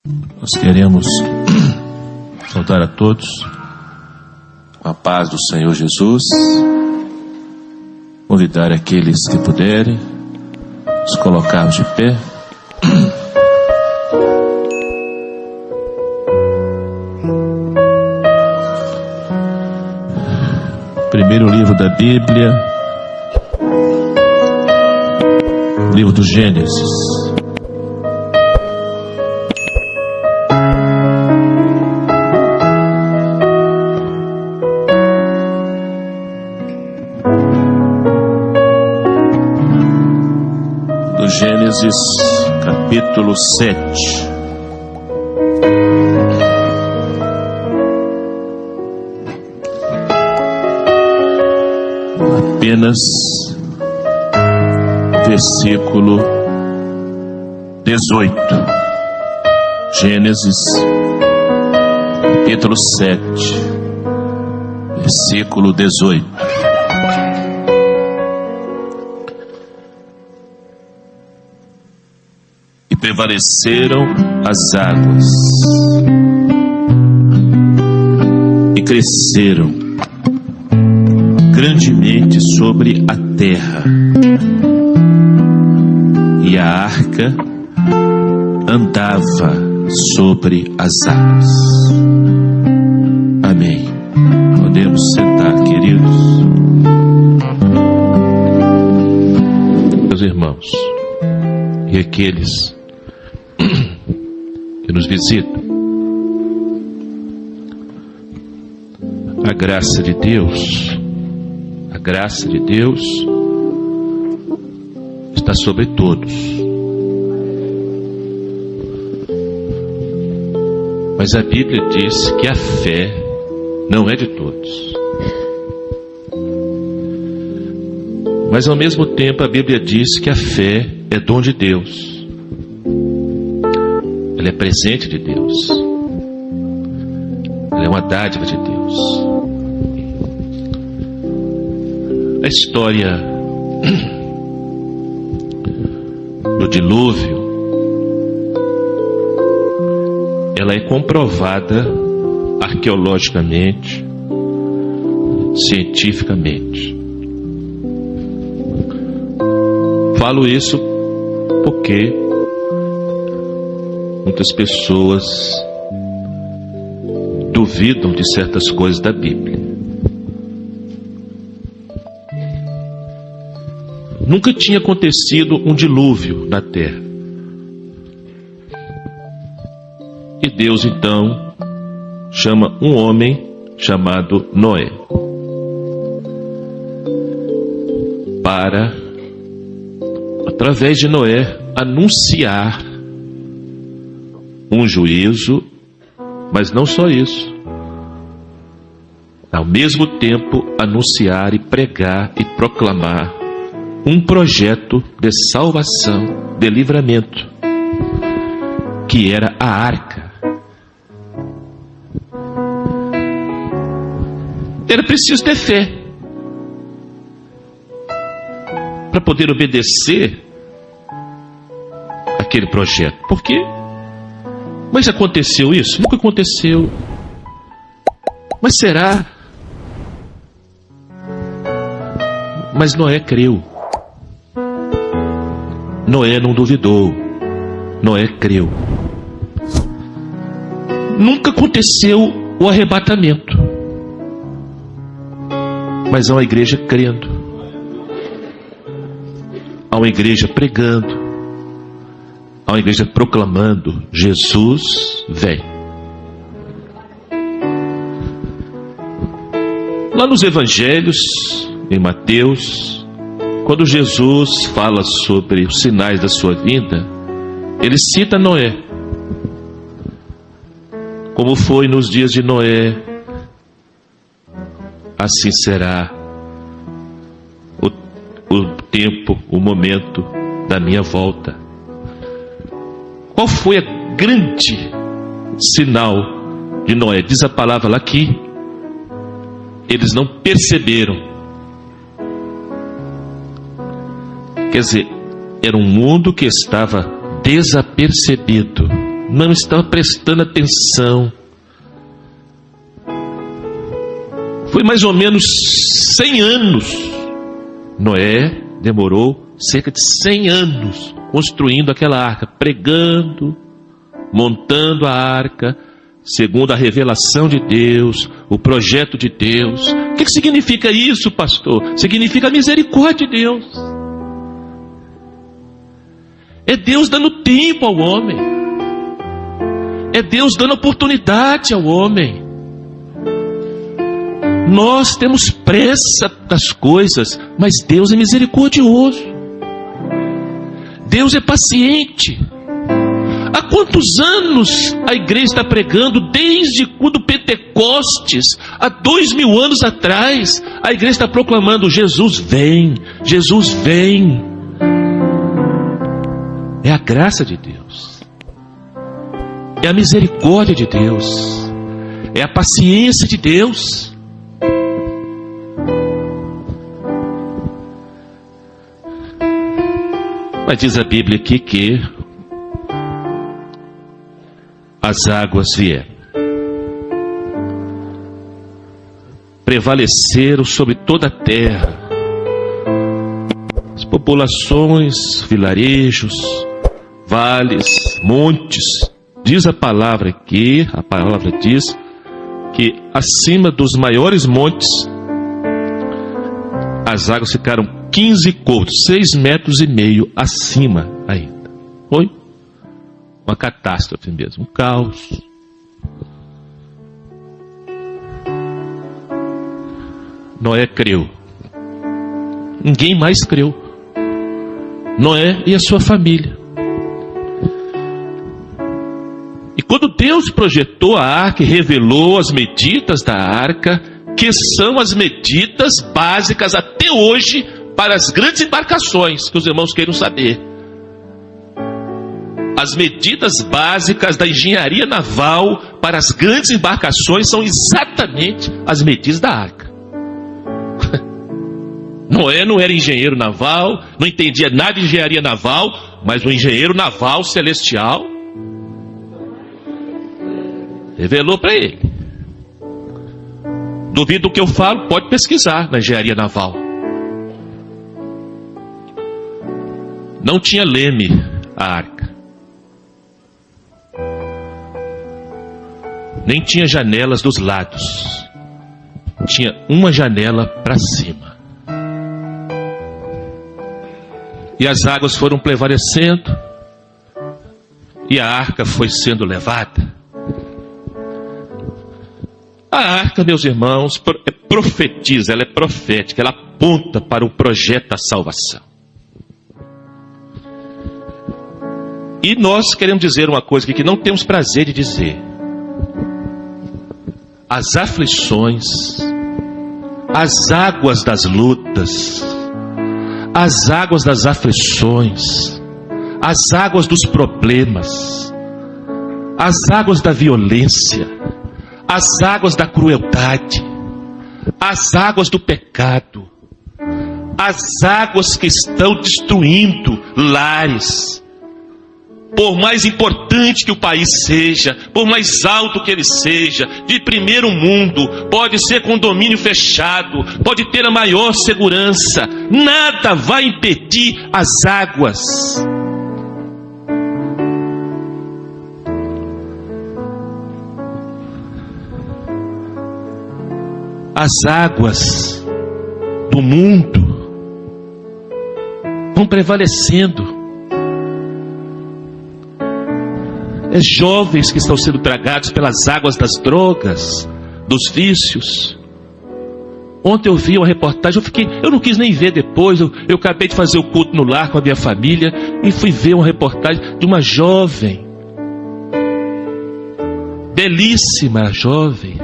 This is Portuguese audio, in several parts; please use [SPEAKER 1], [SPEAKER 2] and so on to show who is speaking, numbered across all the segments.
[SPEAKER 1] Nós queremos saudar a todos com a paz do Senhor Jesus, convidar aqueles que puderem, nos colocarmos de pé. Primeiro livro da Bíblia, livro do Gênesis. Do Gênesis, capítulo 7. Apenas versículo 18. Gênesis, capítulo 7, versículo 18. E prevaleceram as águas, e cresceram grandemente sobre a terra, e a arca andava sobre as águas. Amém. Podemos sentar, queridos. Meus irmãos, e aqueles que nos visitam, a graça de Deus está sobre todos. Mas a Bíblia diz que a fé não é de todos. Mas ao mesmo tempo a Bíblia diz que a fé é dom de Deus. Ela é presente de Deus. Ela é uma dádiva de Deus. A história do dilúvio, ela é comprovada arqueologicamente, cientificamente. Falo isso porque muitas pessoas duvidam de certas coisas da Bíblia. Nunca tinha acontecido um dilúvio na terra. E Deus então chama um homem chamado Noé para, através de Noé, anunciar um juízo, mas não só isso. Ao mesmo tempo, anunciar e pregar e proclamar um projeto de salvação, de livramento, que era a arca. Era preciso ter fé para poder obedecer aquele projeto. Por quê? Mas aconteceu isso? Nunca aconteceu. Mas será? Mas Noé creu. Noé não duvidou. Noé creu. Nunca aconteceu o arrebatamento. Mas há uma igreja crendo. Há uma igreja pregando. Há uma igreja proclamando: Jesus vem. Lá nos evangelhos, em Mateus, quando Jesus fala sobre os sinais da sua vinda, ele cita Noé. Como foi nos dias de Noé, assim será o tempo, o momento da minha volta. Qual foi a grande sinal de Noé? Diz a palavra lá que eles não perceberam. Quer dizer, era um mundo que estava desapercebido, não estava prestando atenção. Foi mais ou menos 100 anos. Noé demorou cerca de 100 anos construindo aquela arca, pregando, montando a arca, segundo a revelação de Deus, o projeto de Deus. O que significa isso, pastor? Significa a misericórdia de Deus. É Deus dando tempo ao homem. É Deus dando oportunidade ao homem. Nós temos pressa das coisas, mas Deus é misericordioso. Deus é paciente. Há quantos anos a igreja está pregando? Desde quando Pentecostes, há 2000 anos atrás, a igreja está proclamando: Jesus vem, Jesus vem. É a graça de Deus, é a misericórdia de Deus, é a paciência de Deus. Mas diz a Bíblia aqui que as águas vieram, prevaleceram sobre toda a terra. As populações, vilarejos, vales, montes. Diz a palavra aqui, a palavra diz que acima dos maiores montes as águas ficaram 15 côvados, 6,5 metros acima ainda. Foi uma catástrofe mesmo, um caos. Noé creu. Ninguém mais creu. Noé e a sua família. E quando Deus projetou a arca e revelou as medidas da arca, que são as medidas básicas até hoje para as grandes embarcações, que os irmãos queiram saber. As medidas básicas da engenharia naval para as grandes embarcações são exatamente as medidas da arca. Noé não era engenheiro naval, não entendia nada de engenharia naval, mas o engenheiro naval celestial revelou para ele. Duvido do que eu falo, pode pesquisar na engenharia naval. Não tinha leme a arca, nem tinha janelas dos lados, tinha uma janela para cima. E as águas foram prevalecendo, e a arca foi sendo levada. A arca, meus irmãos, profetiza, ela é profética, ela aponta para o projeto da salvação. E nós queremos dizer uma coisa que não temos prazer de dizer. As aflições, as águas das lutas, as águas das aflições, as águas dos problemas, as águas da violência, as águas da crueldade, as águas do pecado, as águas que estão destruindo lares. Por mais importante que o país seja, por mais alto que ele seja, de primeiro mundo, pode ser condomínio fechado, pode ter a maior segurança, nada vai impedir as águas. As águas do mundo vão prevalecendo. Jovens que estão sendo tragados pelas águas das drogas, dos vícios. Ontem eu vi uma reportagem, eu não quis nem ver depois, eu acabei de fazer o culto no lar com a minha família, e fui ver uma reportagem de uma jovem, belíssima jovem,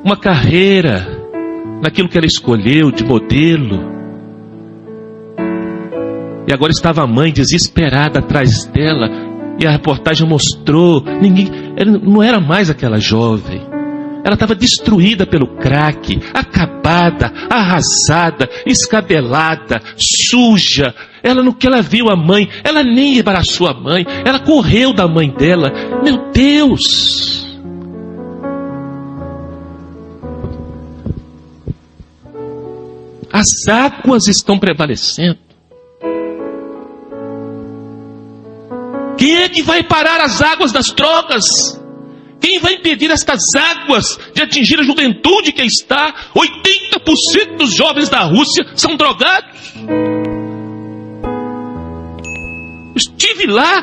[SPEAKER 1] uma carreira naquilo que ela escolheu de modelo, e agora estava a mãe desesperada atrás dela. E a reportagem mostrou, não era mais aquela jovem, Ela estava destruída pelo crack, acabada, arrasada, escabelada, suja. Ela, no que ela viu a mãe, ela nem abraçou a mãe, ela correu da mãe dela. Meu Deus! As águas estão prevalecendo. Quem é que vai parar as águas das drogas? Quem vai impedir estas águas de atingir a juventude que está? 80% dos jovens da Rússia são drogados. Estive lá,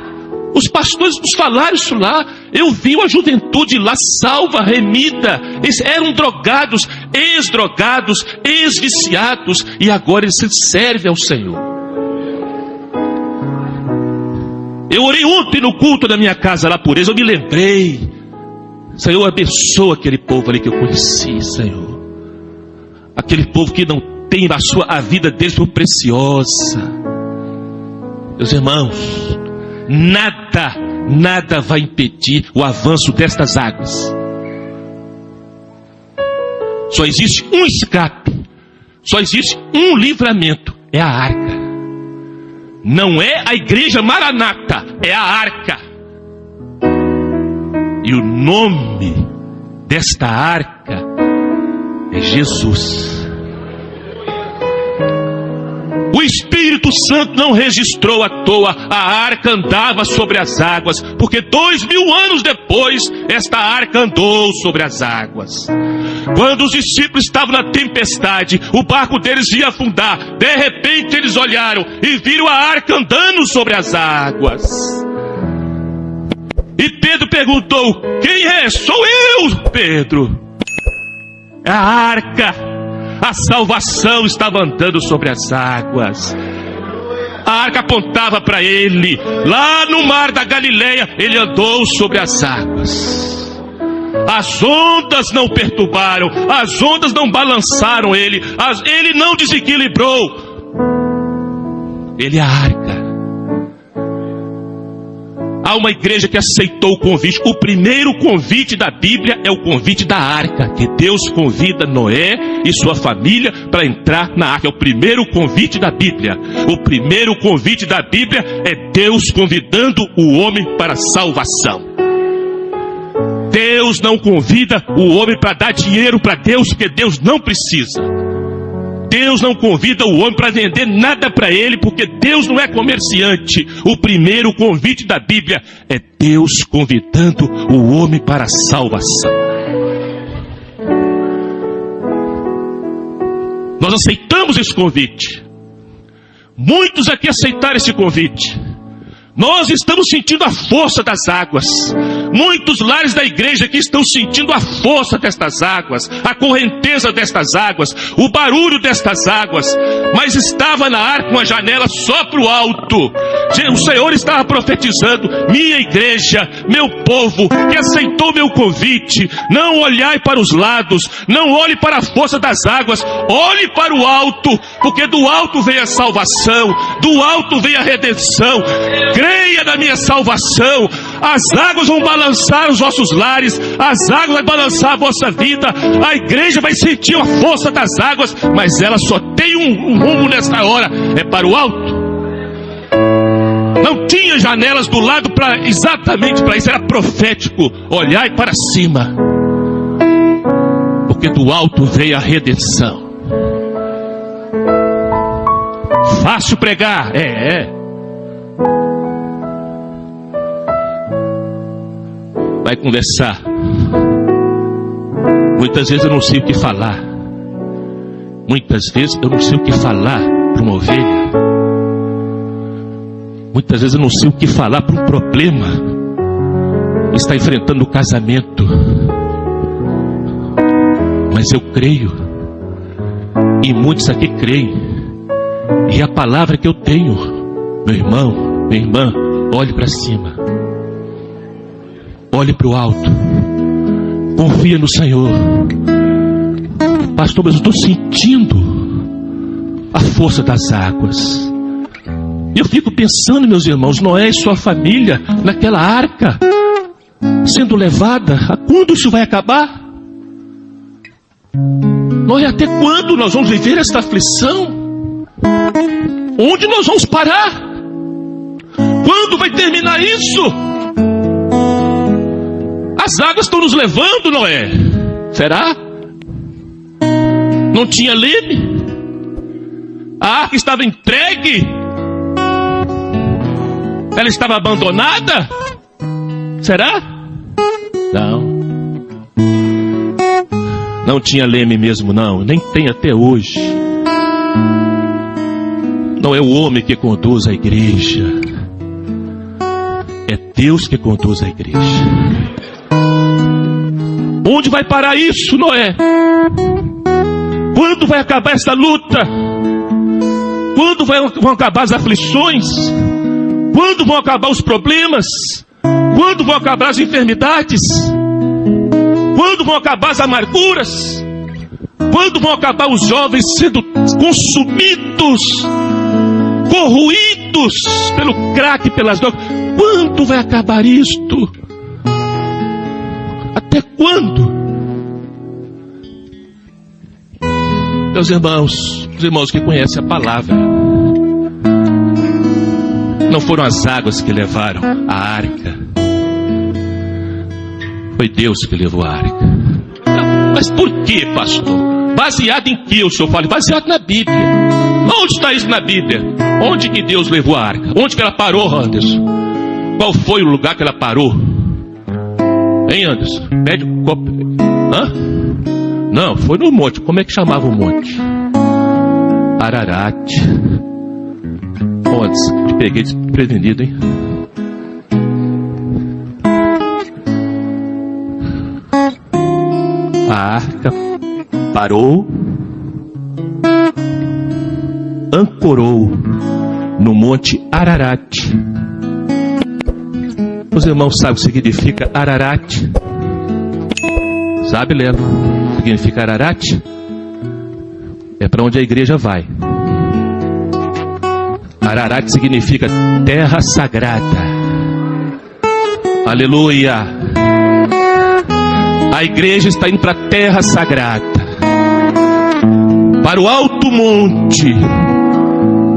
[SPEAKER 1] os pastores nos falaram isso lá. Eu vi a juventude lá salva, remida. Eles eram drogados, ex-drogados, ex-viciados, e agora eles se servem ao Senhor. Eu orei ontem no culto da minha casa lá por eles, eu me lembrei. Senhor, abençoa aquele povo ali que eu conheci, Senhor. Aquele povo que não tem a vida deles por preciosa. Meus irmãos, nada vai impedir o avanço destas águas. Só existe um escape, só existe um livramento, é a arca. Não é a igreja Maranata, é a arca. E o nome desta arca é Jesus. O Espírito Santo não registrou à toa. A arca andava sobre as águas, porque 2000 anos depois, esta arca andou sobre as águas. Quando os discípulos estavam na tempestade, o barco deles ia afundar. De repente eles olharam e viram a arca andando sobre as águas. E Pedro perguntou: quem é? Sou eu, Pedro. É a arca. A salvação estava andando sobre as águas. A arca apontava para ele. Lá no mar da Galileia, ele andou sobre as águas. As ondas não perturbaram, as ondas não balançaram ele, ele não desequilibrou. Ele é a arca. Há uma igreja que aceitou o convite. O primeiro convite da Bíblia é o convite da arca, que Deus convida Noé e sua família para entrar na arca. É o primeiro convite da Bíblia. O primeiro convite da Bíblia é Deus convidando o homem para a salvação. Deus não convida o homem para dar dinheiro para Deus, porque Deus não precisa. Deus não convida o homem para vender nada para ele, porque Deus não é comerciante. O primeiro convite da Bíblia é Deus convidando o homem para a salvação. Nós aceitamos esse convite. Muitos aqui aceitaram esse convite. Nós estamos sentindo a força das águas. Muitos lares da igreja aqui estão sentindo a força destas águas, a correnteza destas águas, o barulho destas águas. Mas estava na arca uma janela só para o alto. O Senhor estava profetizando: minha igreja, meu povo que aceitou meu convite, não olhai para os lados, não olhe para a força das águas, olhe para o alto, porque do alto vem a salvação, do alto vem a redenção. Creia na minha salvação. As águas vão balançar os vossos lares, as águas vão balançar a vossa vida. A igreja vai sentir a força das águas, mas ela só tem um rumo nessa hora, é para o alto. Não tinha janelas do lado exatamente para isso, era profético. Olhai para cima, porque do alto veio a redenção. Fácil pregar, vai conversar. Muitas vezes eu não sei o que falar. Muitas vezes eu não sei o que falar para uma ovelha. Muitas vezes eu não sei o que falar para um problema que está enfrentando no casamento. Mas eu creio, e muitos aqui creem, e a palavra que eu tenho, meu irmão, minha irmã, olhe para cima. Olhe para o alto. Confia no Senhor. Pastor, mas eu estou sentindo a força das águas. Eu fico pensando, meus irmãos, Noé e sua família naquela arca, sendo levada. A quando isso vai acabar? Noé, até quando nós vamos viver esta aflição? Onde nós vamos parar? Quando vai terminar isso? As águas estão nos levando, Noé. Será? Não tinha leme? A arca estava entregue? Ela estava abandonada? Será? Não. Não tinha leme mesmo, não. Nem tem até hoje. Não é o homem que conduz a igreja. É Deus que conduz a igreja. Onde vai parar isso, Noé? Quando vai acabar esta luta? Quando vão acabar as aflições? Quando vão acabar os problemas? Quando vão acabar as enfermidades? Quando vão acabar as amarguras? Quando vão acabar os jovens sendo consumidos, corroídos pelo crack, pelas drogas? Quando vai acabar isto? Até quando? Meus irmãos, os irmãos que conhecem a palavra, não foram as águas que levaram a arca, foi Deus que levou a arca. Mas por que, pastor? Baseado em que o senhor fala? Baseado na Bíblia. Onde está isso na Bíblia? Onde que Deus levou a arca? Onde que ela parou, Anderson? Qual foi o lugar que ela parou? Hein, Anderson? Pede um copo. Hã? Não, foi no monte. Como é que chamava o monte? Ararat. Anderson, te peguei desprevenido, hein? A arca parou, ancorou no monte Ararat. Os irmãos sabem o que significa Ararat? Sabe, Lelo? O que significa Ararat? É para onde a igreja vai. Ararat significa terra sagrada. Aleluia! A igreja está indo para a terra sagrada, para o alto monte.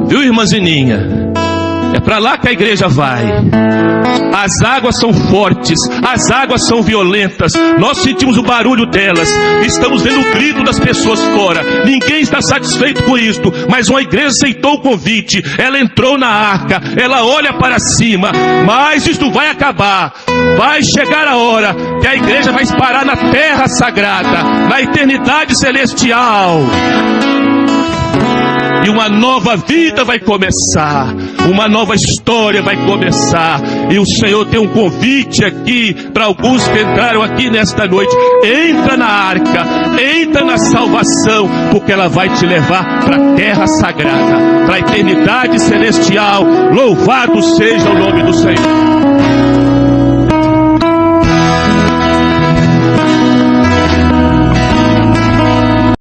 [SPEAKER 1] Viu, irmã Zininha? É para lá que a igreja vai. As águas são fortes, as águas são violentas. Nós sentimos o barulho delas, estamos vendo o grito das pessoas fora. Ninguém está satisfeito com isto, mas uma igreja aceitou o convite. Ela entrou na arca, ela olha para cima. Mas isto vai acabar. Vai chegar a hora que a igreja vai parar na terra sagrada, na eternidade celestial. E uma nova vida vai começar, uma nova história vai começar. E o Senhor tem um convite aqui para alguns que entraram aqui nesta noite. Entra na arca, entra na salvação, porque ela vai te levar para a terra sagrada, para a eternidade celestial. Louvado seja o nome do Senhor.